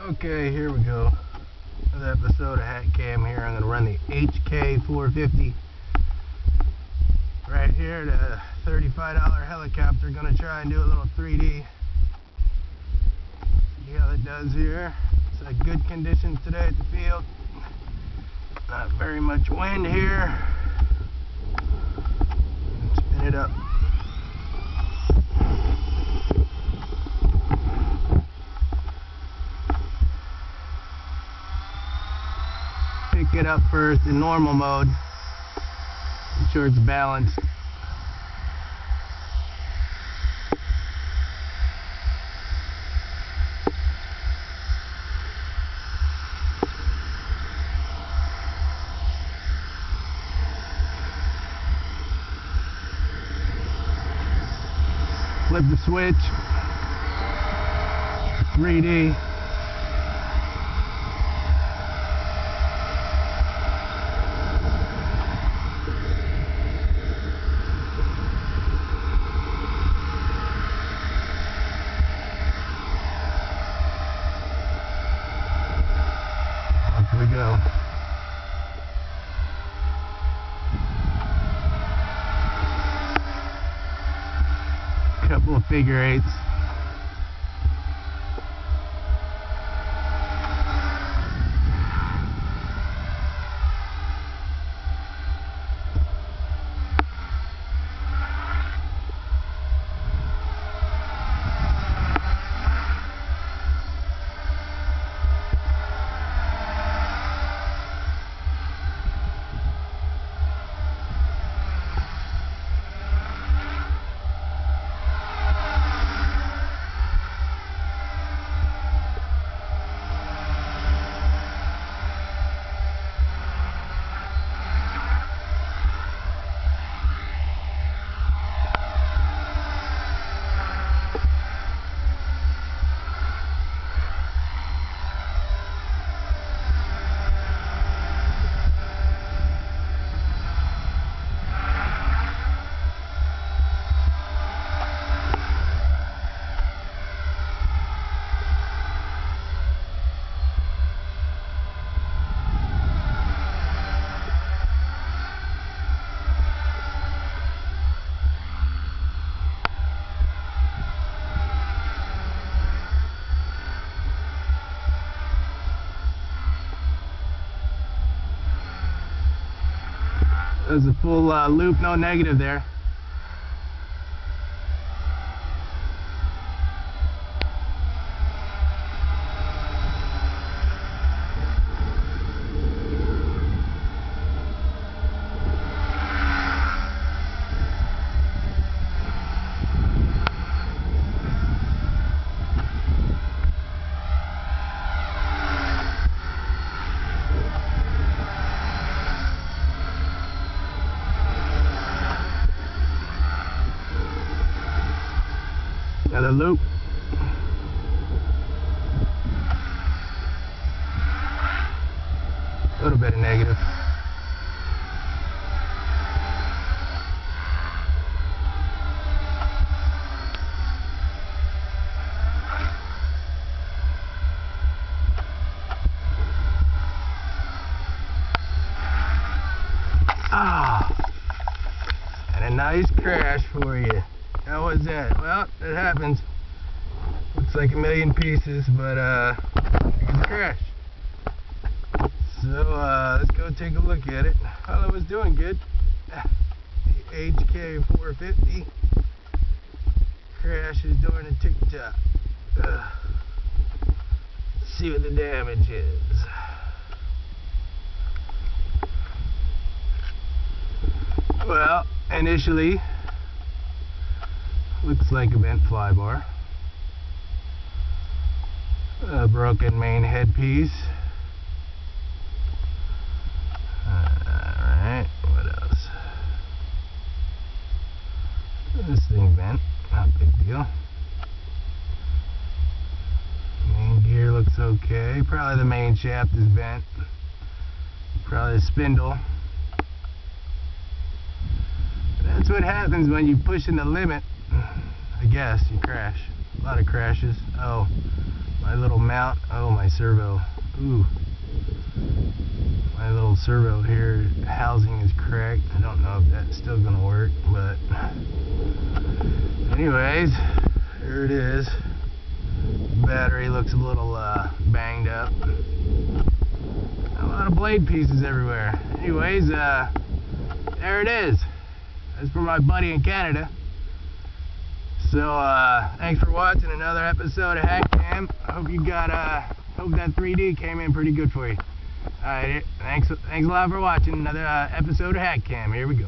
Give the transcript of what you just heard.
Okay, here we go. Another episode of Hat Cam here. I'm going to run the HK450 right here, the $35 helicopter. Going to try and do a little 3D. See how it does here. It's like good conditions today at the field. Not very much wind here. Spin it up. Pick it up first in normal mode. Make sure it's balanced. Flip the switch. 3D. We go. Couple of figure eights. There's a full loop, no negative there. Another loop. A little bit of negative. And a nice crash for you. How was that? Well, it happens. Looks like a million pieces, but it's a crash. So let's go take a look at it. Well, it was doing good. The HK450 crash is doing a tick-tock. Let's see what the damage is. Well, initially, looks like a bent fly bar, a broken main headpiece. Alright, what else? This thing bent, not a big deal. Main gear looks okay. Probably the main shaft is bent. Probably the spindle. That's what happens when you push in the limit. I guess you crash. A lot of crashes. Oh, My little mount, oh, my servo, ooh. My little servo here housing is cracked. I don't know if that's still gonna work, but anyways, there it is. Battery looks a little banged up. A lot of blade pieces everywhere. Anyways, there it is. That's for my buddy in Canada. So thanks for watching another episode of Hack Cam. I hope you got hope that 3D came in pretty good for you. Alright, thanks a lot for watching another episode of Hack Cam. Here we go.